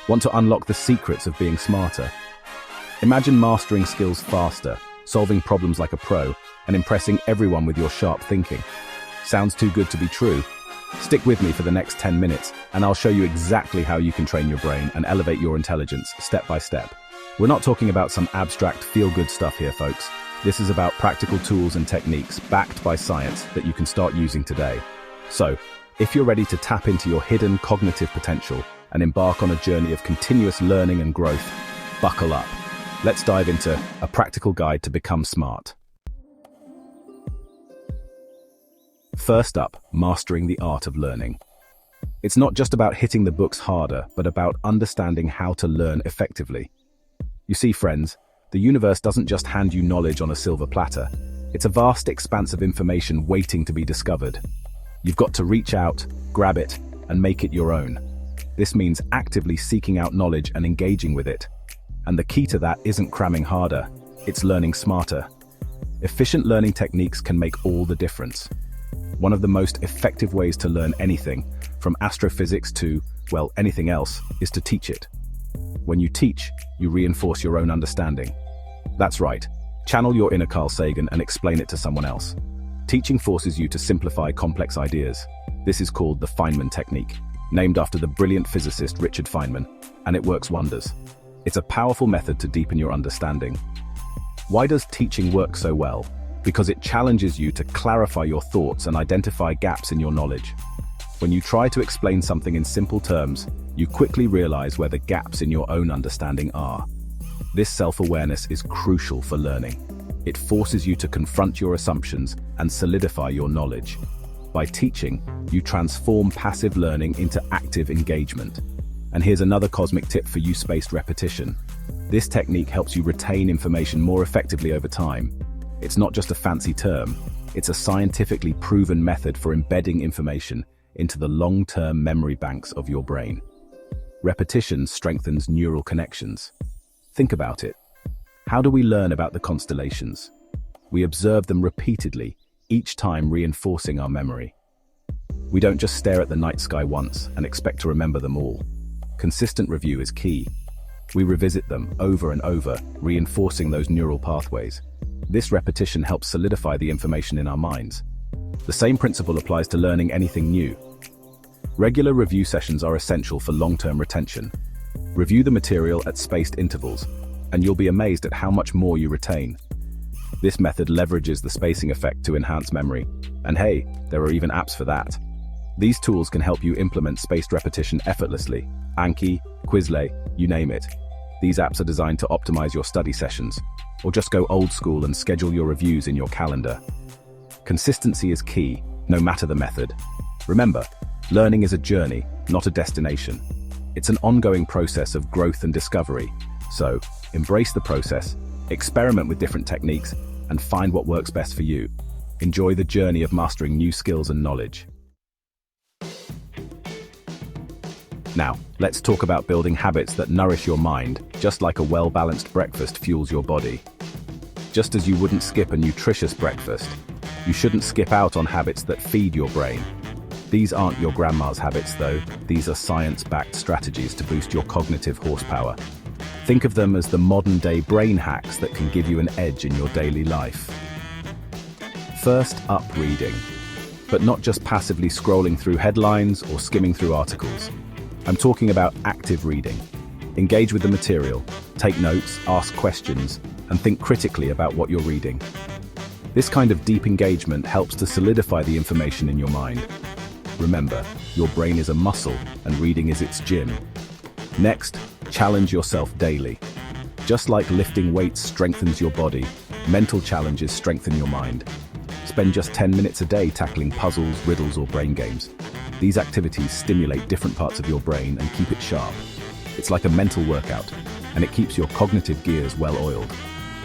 Want to unlock the secrets of being smarter? Imagine mastering skills faster, solving problems like a pro, and impressing everyone with your sharp thinking. Sounds too good to be true? Stick with me for the next 10 minutes, and I'll show you exactly how you can train your brain and elevate your intelligence step by step. We're not talking about some abstract feel-good stuff here, folks. This is about practical tools and techniques backed by science that you can start using today. So, if you're ready to tap into your hidden cognitive potential and embark on a journey of continuous learning and growth, buckle up. Let's dive into a practical guide to become smart. First up, mastering the art of learning. It's not just about hitting the books harder, but about understanding how to learn effectively. You see, friends, the universe doesn't just hand you knowledge on a silver platter. It's a vast expanse of information waiting to be discovered. You've got to reach out, grab it, and make it your own. This means actively seeking out knowledge and engaging with it. And the key to that isn't cramming harder, it's learning smarter. Efficient learning techniques can make all the difference. One of the most effective ways to learn anything, from astrophysics to, well, anything else, is to teach it. When you teach, you reinforce your own understanding. That's right. Channel your inner Carl Sagan and explain it to someone else. Teaching forces you to simplify complex ideas. This is called the Feynman technique, named after the brilliant physicist Richard Feynman, and it works wonders. It's a powerful method to deepen your understanding. Why does teaching work so well? Because it challenges you to clarify your thoughts and identify gaps in your knowledge. When you try to explain something in simple terms, you quickly realize where the gaps in your own understanding are. This self-awareness is crucial for learning. It forces you to confront your assumptions and solidify your knowledge. By teaching, you transform passive learning into active engagement. And here's another cosmic tip for you: spaced repetition. This technique helps you retain information more effectively over time. It's not just a fancy term, it's a scientifically proven method for embedding information into the long-term memory banks of your brain. Repetition strengthens neural connections. Think about it. How do we learn about the constellations? We observe them repeatedly, each time reinforcing our memory. We don't just stare at the night sky once and expect to remember them all. Consistent review is key. We revisit them over and over, reinforcing those neural pathways. This repetition helps solidify the information in our minds. The same principle applies to learning anything new. Regular review sessions are essential for long-term retention. Review the material at spaced intervals, and you'll be amazed at how much more you retain. This method leverages the spacing effect to enhance memory. And hey, there are even apps for that. These tools can help you implement spaced repetition effortlessly. Anki, Quizlet, you name it. These apps are designed to optimize your study sessions, or just go old school and schedule your reviews in your calendar. Consistency is key, no matter the method. Remember, learning is a journey, not a destination. It's an ongoing process of growth and discovery. So, embrace the process, experiment with different techniques, and find what works best for you. Enjoy the journey of mastering new skills and knowledge. Now, let's talk about building habits that nourish your mind, just like a well-balanced breakfast fuels your body. Just as you wouldn't skip a nutritious breakfast, you shouldn't skip out on habits that feed your brain. These aren't your grandma's habits, though. These are science-backed strategies to boost your cognitive horsepower. Think of them as the modern-day brain hacks that can give you an edge in your daily life. First up, reading. But not just passively scrolling through headlines or skimming through articles. I'm talking about active reading. Engage with the material, take notes, ask questions, and think critically about what you're reading. This kind of deep engagement helps to solidify the information in your mind. Remember, your brain is a muscle, and reading is its gym. Next, challenge yourself daily. Just like lifting weights strengthens your body, mental challenges strengthen your mind. Spend just 10 minutes a day tackling puzzles, riddles, or brain games. These activities stimulate different parts of your brain and keep it sharp. It's like a mental workout, and it keeps your cognitive gears well oiled.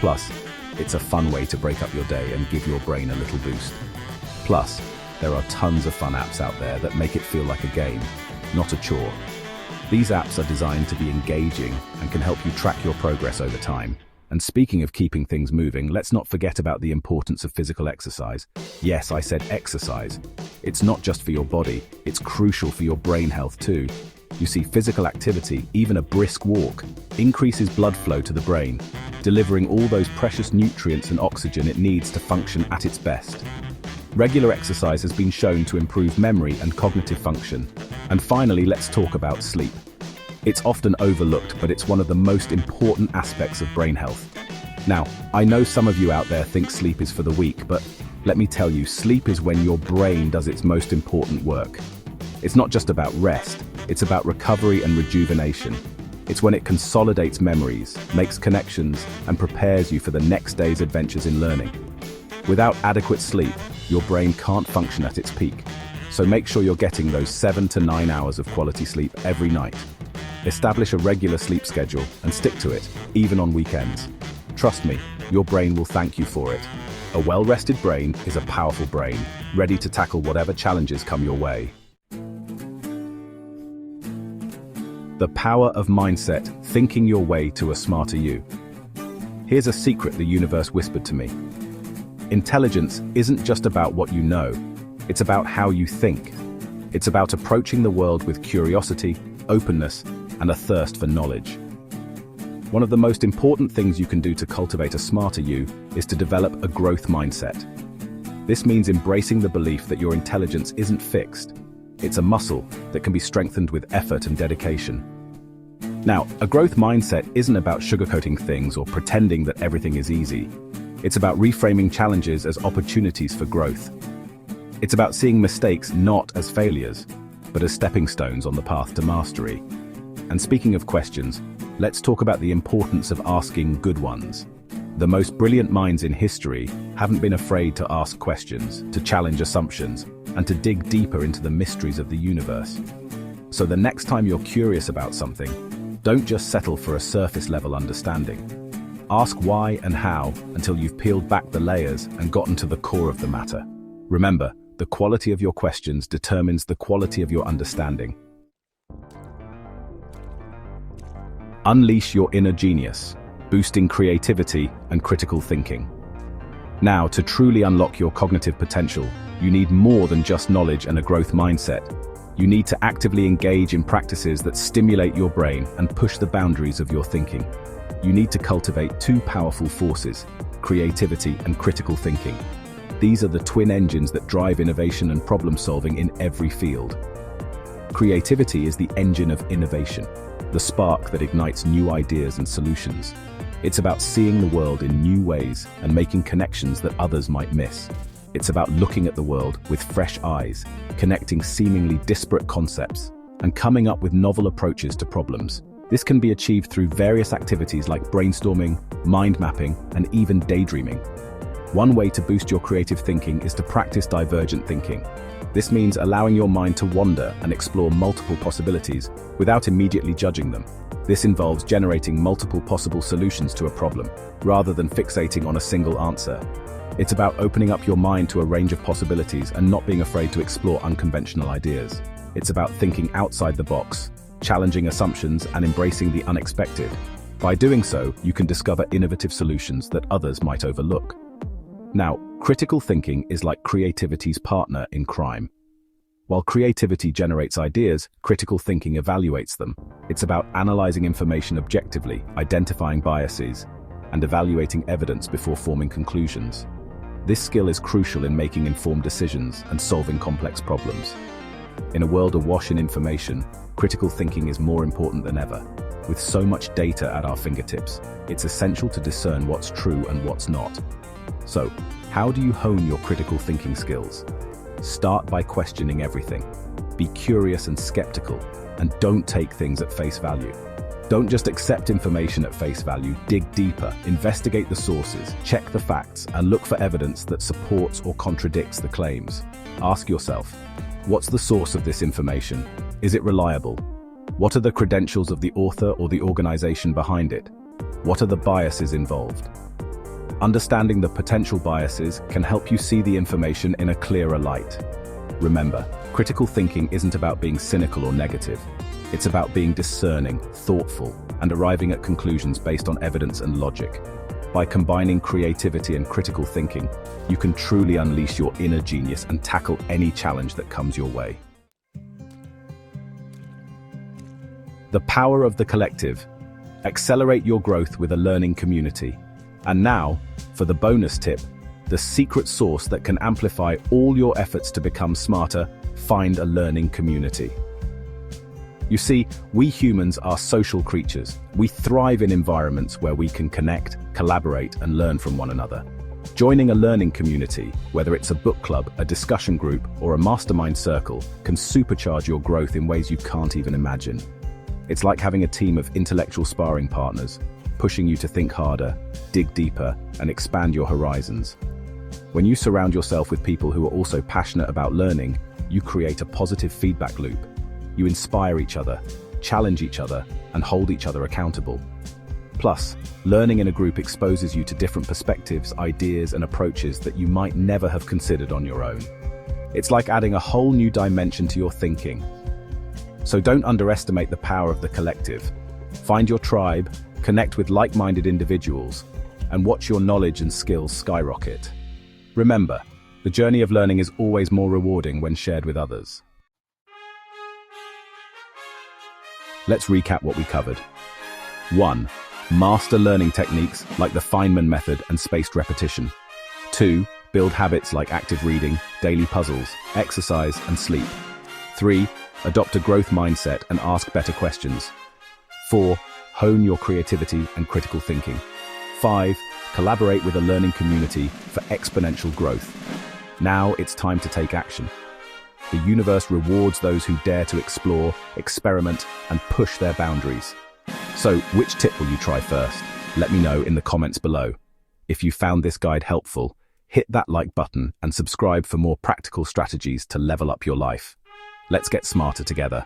Plus, it's a fun way to break up your day and give your brain a little boost. Plus, there are tons of fun apps out there that make it feel like a game, not a chore. These apps are designed to be engaging and can help you track your progress over time. And speaking of keeping things moving, let's not forget about the importance of physical exercise. Yes, I said exercise. It's not just for your body, it's crucial for your brain health too. You see, physical activity, even a brisk walk, increases blood flow to the brain, delivering all those precious nutrients and oxygen it needs to function at its best. Regular exercise has been shown to improve memory and cognitive function. And finally, let's talk about sleep. It's often overlooked, but it's one of the most important aspects of brain health. Now, I know some of you out there think sleep is for the weak, but let me tell you, sleep is when your brain does its most important work. It's not just about rest, it's about recovery and rejuvenation. It's when it consolidates memories, makes connections, and prepares you for the next day's adventures in learning. Without adequate sleep, your brain can't function at its peak. So make sure you're getting those 7 to 9 hours of quality sleep every night. Establish a regular sleep schedule and stick to it, even on weekends. Trust me, your brain will thank you for it. A well-rested brain is a powerful brain, ready to tackle whatever challenges come your way. The power of mindset, thinking your way to a smarter you. Here's a secret the universe whispered to me. Intelligence isn't just about what you know, it's about how you think. It's about approaching the world with curiosity, openness, and a thirst for knowledge. One of the most important things you can do to cultivate a smarter you is to develop a growth mindset. This means embracing the belief that your intelligence isn't fixed. It's a muscle that can be strengthened with effort and dedication. Now, a growth mindset isn't about sugarcoating things or pretending that everything is easy. It's about reframing challenges as opportunities for growth. It's about seeing mistakes not as failures, but as stepping stones on the path to mastery. And speaking of questions, let's talk about the importance of asking good ones. The most brilliant minds in history haven't been afraid to ask questions, to challenge assumptions, and to dig deeper into the mysteries of the universe. So the next time you're curious about something, don't just settle for a surface-level understanding. Ask why and how until you've peeled back the layers and gotten to the core of the matter. Remember, the quality of your questions determines the quality of your understanding. Unleash your inner genius, boosting creativity and critical thinking. Now, to truly unlock your cognitive potential, you need more than just knowledge and a growth mindset. You need to actively engage in practices that stimulate your brain and push the boundaries of your thinking. You need to cultivate two powerful forces, creativity and critical thinking. These are the twin engines that drive innovation and problem-solving in every field. Creativity is the engine of innovation, the spark that ignites new ideas and solutions. It's about seeing the world in new ways and making connections that others might miss. It's about looking at the world with fresh eyes, connecting seemingly disparate concepts, and coming up with novel approaches to problems. This can be achieved through various activities like brainstorming, mind mapping, and even daydreaming. One way to boost your creative thinking is to practice divergent thinking. This means allowing your mind to wander and explore multiple possibilities without immediately judging them. This involves generating multiple possible solutions to a problem, rather than fixating on a single answer. It's about opening up your mind to a range of possibilities and not being afraid to explore unconventional ideas. It's about thinking outside the box, challenging assumptions, and embracing the unexpected. By doing so, you can discover innovative solutions that others might overlook. Now, critical thinking is like creativity's partner in crime. While creativity generates ideas, critical thinking evaluates them. It's about analyzing information objectively, identifying biases, and evaluating evidence before forming conclusions. This skill is crucial in making informed decisions and solving complex problems. In a world awash in information, critical thinking is more important than ever. With so much data at our fingertips, it's essential to discern what's true and what's not. So, how do you hone your critical thinking skills? Start by questioning everything. Be curious and skeptical, and don't take things at face value. Don't just accept information at face value, dig deeper, investigate the sources, check the facts, and look for evidence that supports or contradicts the claims. Ask yourself, what's the source of this information? Is it reliable? What are the credentials of the author or the organization behind it? What are the biases involved? Understanding the potential biases can help you see the information in a clearer light. Remember, critical thinking isn't about being cynical or negative. It's about being discerning, thoughtful, and arriving at conclusions based on evidence and logic. By combining creativity and critical thinking, you can truly unleash your inner genius and tackle any challenge that comes your way. The power of the collective. Accelerate your growth with a learning community. And now, for the bonus tip, the secret sauce that can amplify all your efforts to become smarter, find a learning community. You see, we humans are social creatures. We thrive in environments where we can connect, collaborate, and learn from one another. Joining a learning community, whether it's a book club, a discussion group, or a mastermind circle, can supercharge your growth in ways you can't even imagine. It's like having a team of intellectual sparring partners, pushing you to think harder, dig deeper, and expand your horizons. When you surround yourself with people who are also passionate about learning, you create a positive feedback loop. You inspire each other, challenge each other, and hold each other accountable. Plus, learning in a group exposes you to different perspectives, ideas, and approaches that you might never have considered on your own. It's like adding a whole new dimension to your thinking. So don't underestimate the power of the collective. Find your tribe, connect with like-minded individuals, and watch your knowledge and skills skyrocket. Remember, the journey of learning is always more rewarding when shared with others. Let's recap what we covered. 1. Master learning techniques like the Feynman Method and spaced repetition. 2. Build habits like active reading, daily puzzles, exercise, and sleep. 3. Adopt a growth mindset and ask better questions. 4. Hone your creativity and critical thinking. 5. Collaborate with a learning community for exponential growth. Now it's time to take action. The universe rewards those who dare to explore, experiment, and push their boundaries. So, which tip will you try first? Let me know in the comments below. If you found this guide helpful, hit that like button and subscribe for more practical strategies to level up your life. Let's get smarter together.